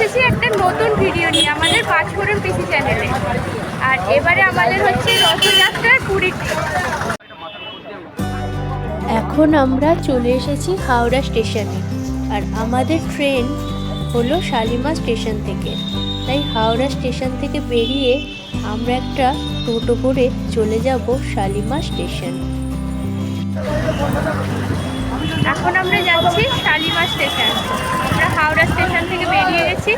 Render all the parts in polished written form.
এসেছি একটা নতুন ভিডিও নিয়ে আমাদের পাঁচফোড়ন পিসি চ্যানেলে। আর এবারে আমাদের হচ্ছে রথযাত্রার পুরীতে। এখন আমরা চলে এসেছি হাওড়া স্টেশনে, আর আমাদের ট্রেন হলো শালিমার স্টেশন থেকে। তাই হাওড়া স্টেশন থেকে বেরিয়ে আমরা একটা টোটো করে চলে যাব শালিমার স্টেশন। এখন আমরা যাচ্ছি শালিমার স্টেশন। আমরা হাওড়া স্টেশন থেকে বেরিয়ে গেছি,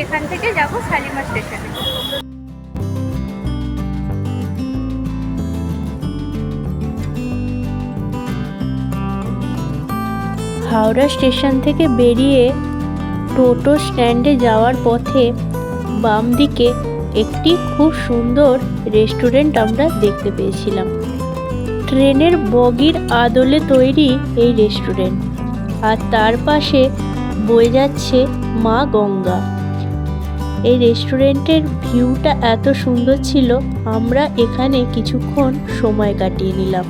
এখান থেকে যাব শালিমার স্টেশনে। হাওড়া স্টেশন থেকে বেরিয়ে টোটো স্ট্যান্ডে যাওয়ার পথে বাম দিকে একটি খুব সুন্দর রেস্টুরেন্ট আমরা দেখতে পেয়েছিলাম। ট্রেনের বগির আদলে তৈরি এই রেস্টুরেন্ট, আর তার পাশে বয়ে যাচ্ছে মা গঙ্গা। এই রেস্টুরেন্টের ভিউটা এত সুন্দর ছিল, আমরা এখানে কিছুক্ষণ সময় কাটিয়ে নিলাম।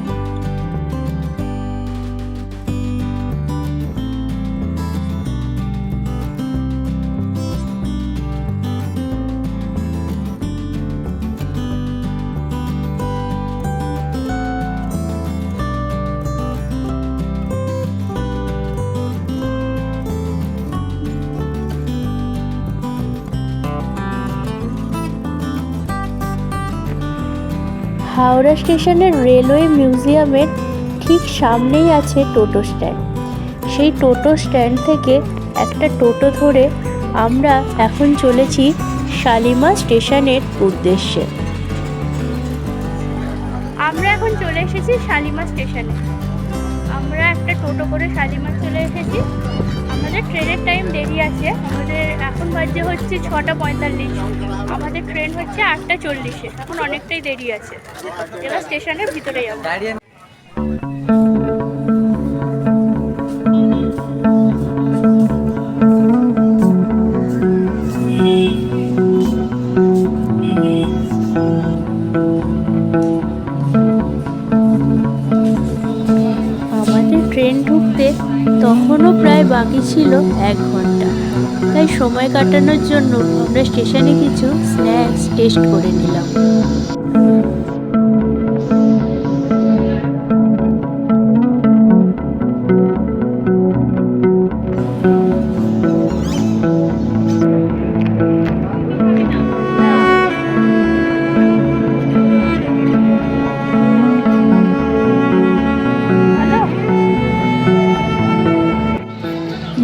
হাওড়া স্টেশনের রেলওয়ে মিউজিয়ামের ঠিক সামনেই আছে টোটো স্ট্যান্ড। সেই টোটো স্ট্যান্ড থেকে একটা টোটো ধরে আমরা এখন চলেছি শালিমার স্টেশনের উদ্দেশ্যে। আমরা এখন চলে এসেছি শালিমার স্টেশনে। আমরা একটা টোটো করে শালিমার চলে এসেছি। আমাদের ট্রেনের টাইম দেরি আছে, আমাদের এখন বাজে হচ্ছে 6:45। আমাদের ট্রেন হচ্ছে 8:40। এখন অনেকটাই দেরি আছে, এবার স্টেশনের ভিতরে যাবো। ট্রেন ঢুকতে তখনও প্রায় বাকি ছিল 1 ঘন্টা। তাই সময় কাটানোর জন্য আমরা স্টেশনে কিছু স্ন্যাক্স টেস্ট করে নিলাম।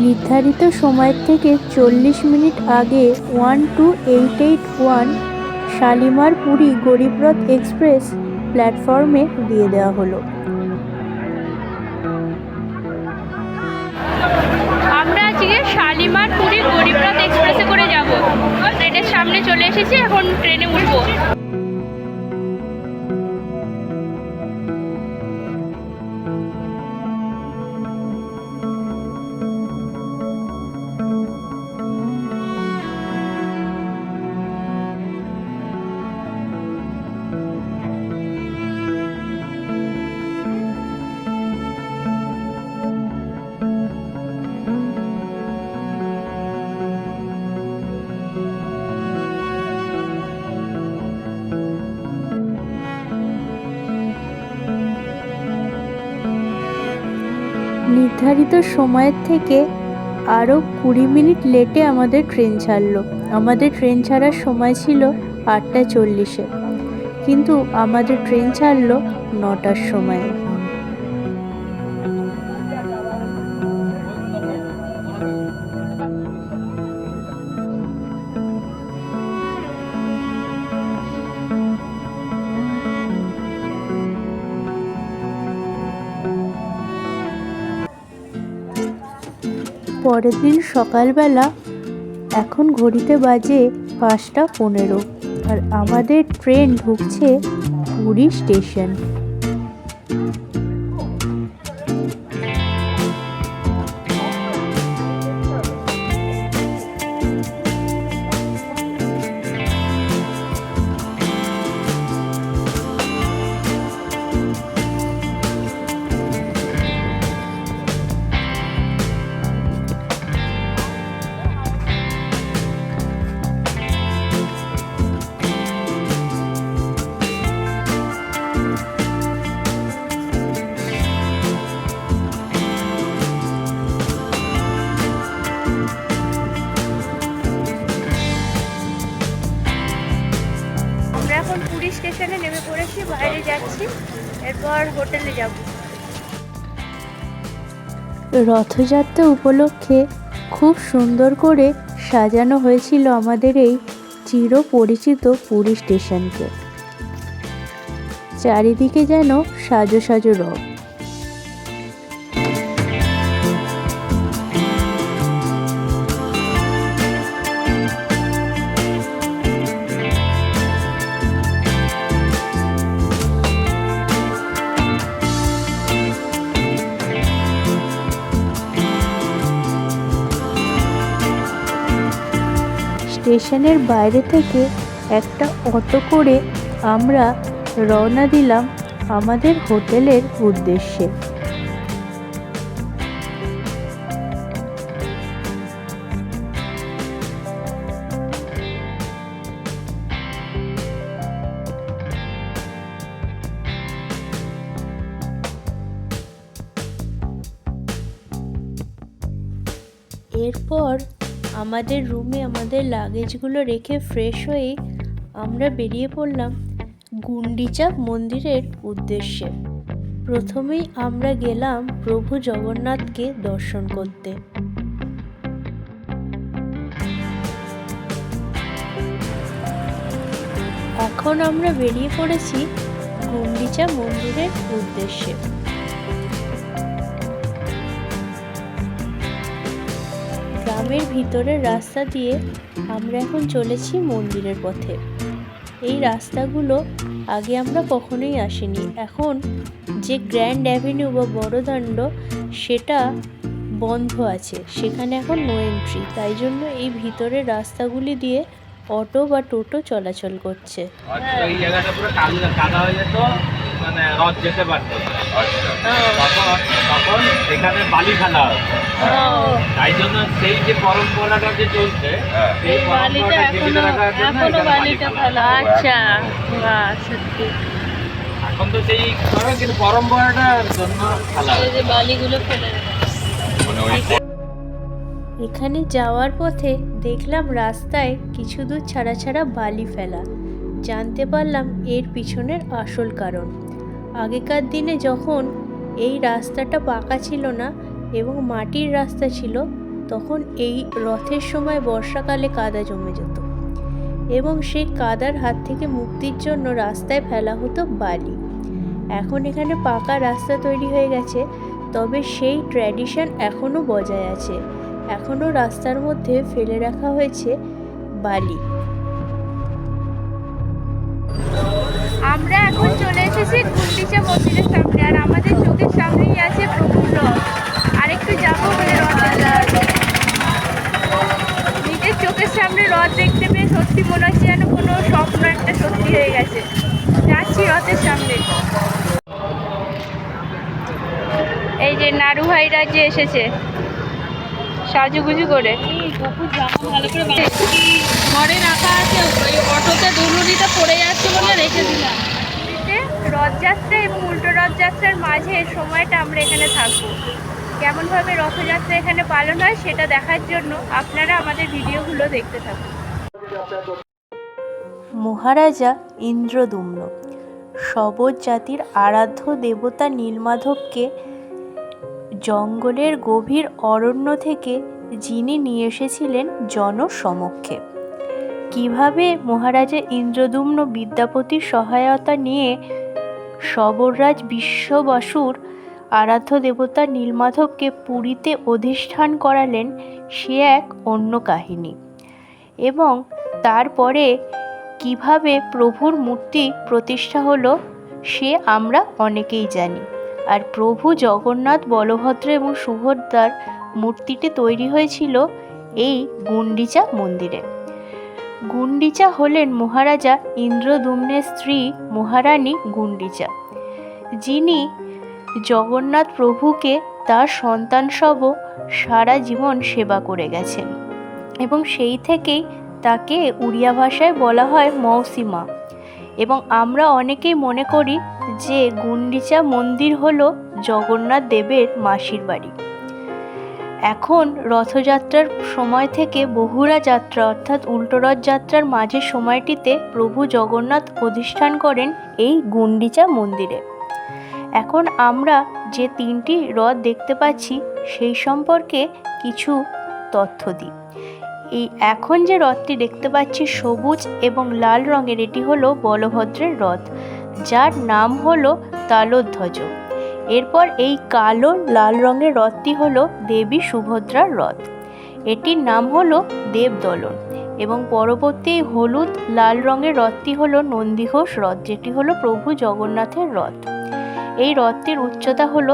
নির্ধারিত সময়ের থেকে 40 মিনিট আগে 12881 শালিমার পুরী গরিবরথ এক্সপ্রেস প্ল্যাটফর্মে দিয়ে দেওয়া হলো। আমরা আজকে শালিমার পুরী গরিবরথ এক্সপ্রেসে করে যাব। ট্রেনের সামনে চলে এসেছি, এখন ট্রেনে উঠবো। নির্ধারিত সময়ের থেকে আরও 20 মিনিট লেটে আমাদের ট্রেন ছাড়লো। আমাদের ট্রেন ছাড়ার সময় ছিল 8:40, কিন্তু আমাদের ট্রেন ছাড়লো 9টার সময়ে। পরের দিন সকালবেলা এখন ঘড়িতে বাজে 5:15, আর আমাদের ট্রেন ঢুকছে পুরী স্টেশন। নিয়েছি, এরপর হোটেলে যাব। রথযাত্রা উপলক্ষে খুব সুন্দর করে সাজানো হয়েছিল আমাদের এই চিরপরিচিত পুরী স্টেশনকে। চারিদিকে যেন সাজো সাজো রব। স্টেশনের বাইরে থেকে একটা অটো করে আমরা রওনা দিলাম আমাদের হোটেলের উদ্দেশ্যে। এরপর আমাদের রুমে আমাদের লাগেজগুলো রেখে ফ্রেশ হয়ে আমরা বেরিয়ে পড়লাম গুন্ডিচা মন্দিরের উদ্দেশ্যে। প্রথমেই আমরা গেলাম প্রভু জগন্নাথকে দর্শন করতে। এখন আমরা বেরিয়ে পড়েছি গুন্ডিচা মন্দিরের উদ্দেশ্যে। গ্রামের ভিতরের রাস্তা দিয়ে আমরা এখন চলেছি মন্দিরের পথে। এই রাস্তাগুলো আগে আমরা কখনোই আসিনি। এখন যে গ্র্যান্ড অ্যাভিনিউ বা বড়দাণ্ড সেটা বন্ধ আছে, সেখানে এখন নো এন্ট্রি, তাই জন্য এই ভিতরের রাস্তাগুলি দিয়ে অটো বা টোটো চলাচল করছে। এই জায়গাটা পুরো কাদা হয়ে যেত, মানে রথ যেতে পারতো তখন এখানে বালি ফেলা হতো। তাই জন্য সেই যে পরম্পরাটা যে চলছে সেই পরম্পরাটা জীবিত রাখার জন্য বালিটা ফেলা। আচ্ছা, বাহ, সত্যি এখন তো সেই করে, কিন্তু পরম্পরাটার জন্য ফেলা হয়। বালিগুলো ফেলে। এখানে যাওয়ার পথে দেখলাম রাস্তায় কিছু দূর ছাড়া ছাড়া বালি ফেলা। জানতে পারলাম এর পিছনের আসল কারণ। আগেকার দিনে যখন এই রাস্তাটা পাকা ছিল না এবং মাটির রাস্তা ছিল, তখন এই রথের সময় বর্ষাকালে কাদা জমে যেত এবং সেই কাদার হাত থেকে মুক্তির জন্য রাস্তায় ফেলা হতো বালি। এখন এখানে পাকা রাস্তা তৈরি হয়ে গেছে, তবে সেই ট্র্যাডিশন এখনও বজায় আছে। এখনও রাস্তার মধ্যে ফেলে রাখা হয়েছে বালি। আমরা এখন চলে এসেছি গুন্ডিচা মন্দিরের সামনে, আর আমাদের চোখের সামনেই আছে প্রভুর রথ। আর একটু যাবো বলে রথ নিজের চোখের সামনে রথ দেখতে পেয়ে সত্যি মনে হচ্ছে যেন কোনো স্বপ্ন একটা সত্যি হয়ে গেছে। যাচ্ছি রথের সামনে। এই যে নাড়ু ভাইরা যে এসেছে সাজুগুজু করে, ঘরে রাখা আছে, ওই অটোতে দুলুনিতে পড়ে যাচ্ছে বলে রেখে দিলাম। রথযাত্রা এবং উল্টো রথযাত্রার মাঝে সময়টা আমরা এখানে থাকবো। কেমনভাবে রথযাত্রা এখানে পালন হয় সেটা দেখার জন্য আপনারা আমাদের ভিডিওগুলো দেখতে থাকুন। মহারাজা ইন্দ্রদুম্ন শবর জাতির আরাধ্য দেবতা নীলমাধবকে জঙ্গলের গভীর অরণ্য থেকে যিনি নিয়ে এসেছিলেন জনসমক্ষে। কিভাবে মহারাজা ইন্দ্রদুম্ন বিদ্যাপতির সহায়তা নিয়ে শবররাজ বিশ্ববাসুর আরাধ্য দেবতা নীলমাধবকে পুরীতে অধিষ্ঠান করালেন সে এক অন্য কাহিনী, এবং তারপরে কিভাবে প্রভুর মূর্তি প্রতিষ্ঠা হলো সে আমরা অনেকেই জানি। আর প্রভু জগন্নাথ, বলভদ্র এবং সুভদ্রার মূর্তিটি তৈরি হয়েছিল এই গুন্ডিচা মন্দিরে। গুন্ডিচা হলেন মহারাজা ইন্দ্রদুম্নের স্ত্রী মহারানী গুন্ডিচা, যিনি জগন্নাথ প্রভুকে তার সন্তানসহ সারা জীবন সেবা করে গেছেন, এবং সেই থেকেই তাকে উড়িয়া ভাষায় বলা হয় মৌসিমা। এবং আমরা অনেকেই মনে করি যে গুন্ডিচা মন্দির হলো জগন্নাথ দেবের মাসির বাড়ি। এখন রথযাত্রার সময় থেকে বহুরা যাত্রা অর্থাৎ উল্টো রথযাত্রার মাঝের সময়টিতে প্রভু জগন্নাথ অধিষ্ঠান করেন এই গুন্ডিচা মন্দিরে। এখন আমরা যে 3টি রথ দেখতে পাচ্ছি সেই সম্পর্কে কিছু তথ্য দিই। এই এখন যে রথটি দেখতে পাচ্ছি সবুজ এবং লাল রঙের, এটি হলো বলভদ্রের রথ, যার নাম হলো তালধ্বজ। এরপর এই কালো লাল রঙের রথটি হলো দেবী সুভদ্রার রথ, এটির নাম হলো দেবদলন। এবং পরবর্তী হলুদ লাল রঙের রথটি হলো নন্দীঘোষ রথ, যেটি হলো প্রভু জগন্নাথের রথ। এই রথটির উচ্চতা হলো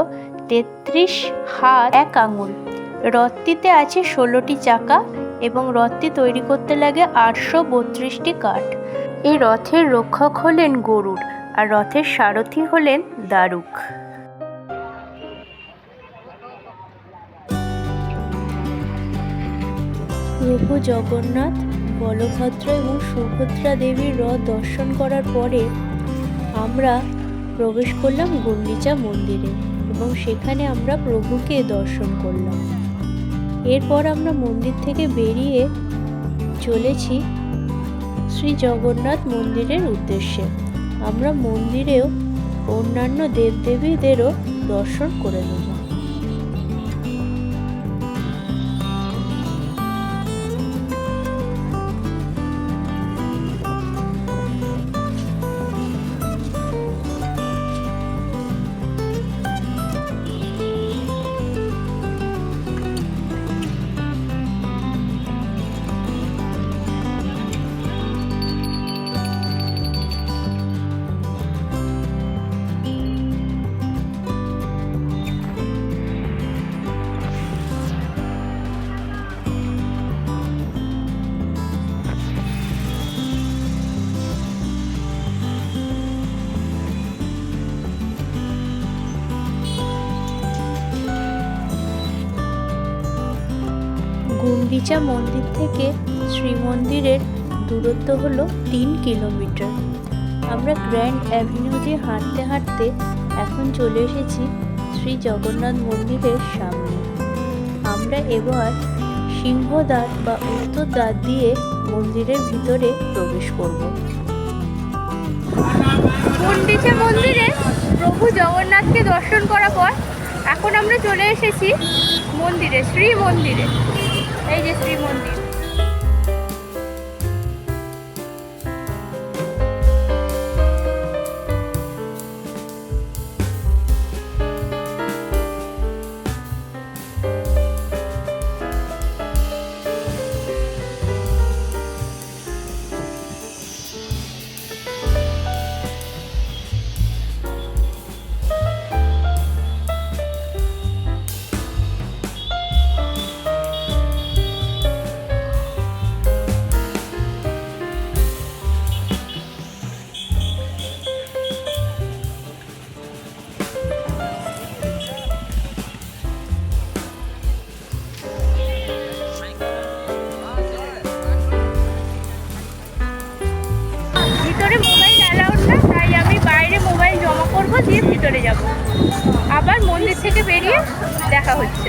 33 হাত 1 আঙুল। রথটিতে আছে 16টি চাকা এবং রথটি তৈরি করতে লাগে 832টি কাঠ। এই রথের রক্ষক হলেন গরুড় আর রথের সারথি হলেন দারুক। প্রভু জগন্নাথ, বলভদ্র এবং সুভদ্রা দেবীর রথ দর্শন করার পরে আমরা প্রবেশ করলাম গুন্ডিচা মন্দিরে এবং সেখানে আমরা প্রভুকে দর্শন করলাম। এরপর আমরা মন্দির থেকে বেরিয়ে চলেছি শ্রী জগন্নাথ মন্দিরের উদ্দেশ্যে। আমরা মন্দিরেও অন্যান্য দেবদেবীদেরও দর্শন করে নেব। গুন্ডিচা মন্দির থেকে শ্রীমন্দিরের দূরত্ব হলো 3 কিলোমিটার। আমরা গ্র্যান্ড অ্যাভিনিউ দিয়ে হাঁটতে হাঁটতে এখন চলে এসেছি শ্রী জগন্নাথ মন্দিরের সামনে। আমরা এবার সিংহদ্বার বা উত্তর দ্বার দিয়ে মন্দিরের ভিতরে প্রবেশ করব। গুন্ডিচা মন্দিরে প্রভু জগন্নাথকে দর্শন করার পর এখন আমরা চলে এসেছি মন্দিরে, শ্রী মন্দিরে। এই যে শ্রী মন্দির। ভিতরে মোবাইল অ্যালাউড না, তাই আমি বাইরে মোবাইল জমা করবো, দিয়ে ভিতরে যাব। আবার মন্দির থেকে বেরিয়ে দেখা হচ্ছে।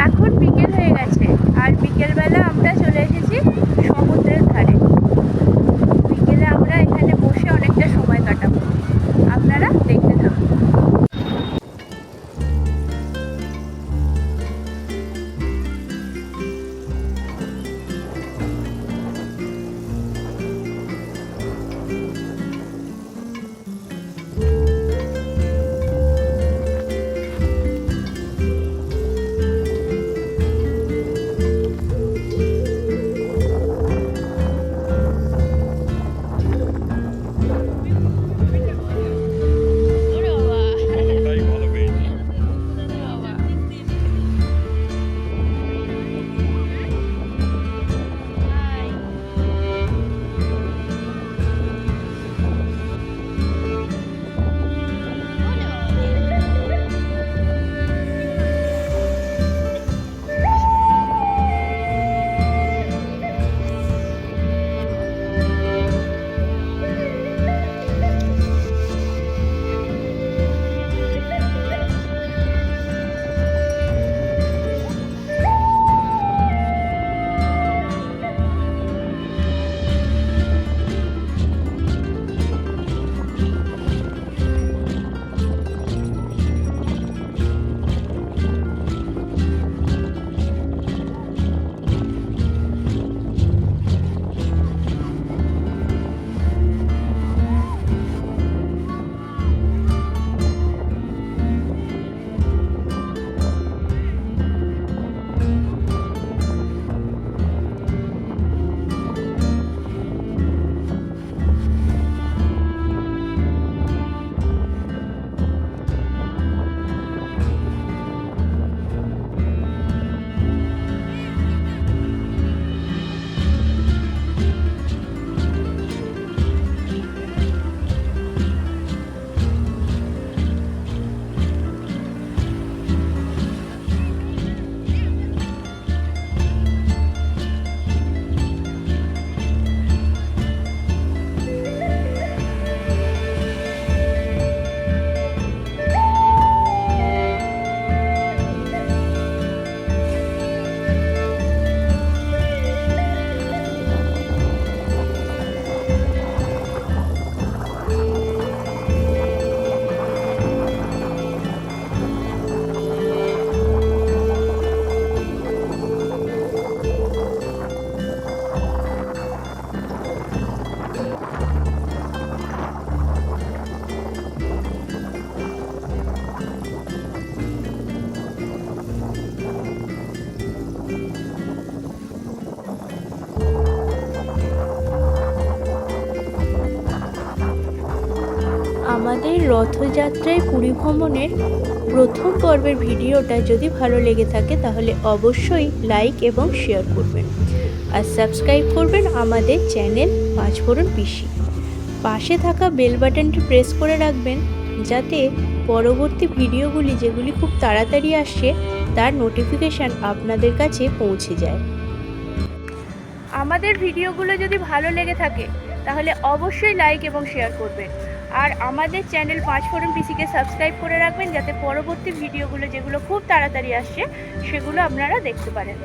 এখন বিকেল হয়ে গেছে আর বিকেলবেলা আমরা চলে এসেছি সমুদ্রের ধারে। বিকেলে আমরা এখানে বসে অনেকটা সময় কাটাবো, আপনারা দেখতে থাকুন। রথযাত্রায় পুরী ভ্রমণের প্রথম পর্বের ভিডিওটা যদি ভালো লেগে থাকে তাহলে অবশ্যই লাইক এবং শেয়ার করবেন আর সাবস্ক্রাইব করবেন আমাদের চ্যানেল পাঁচফোড়ন পিসি। পাশে থাকা বেল বাটনটি প্রেস করে রাখবেন যাতে পরবর্তী ভিডিওগুলি যেগুলি খুব তাড়াতাড়ি আসছে তার নোটিফিকেশান আপনাদের কাছে পৌঁছে যায়। আমাদের ভিডিওগুলো যদি ভালো লেগে থাকে তাহলে অবশ্যই লাইক এবং শেয়ার করবেন আর আমাদের চ্যানেল পাঁচফোড়ন পিসিকে সাবস্ক্রাইব করে রাখবেন যাতে পরবর্তী ভিডিওগুলো যেগুলো খুব তাড়াতাড়ি আসছে সেগুলো আপনারা দেখতে পারেন।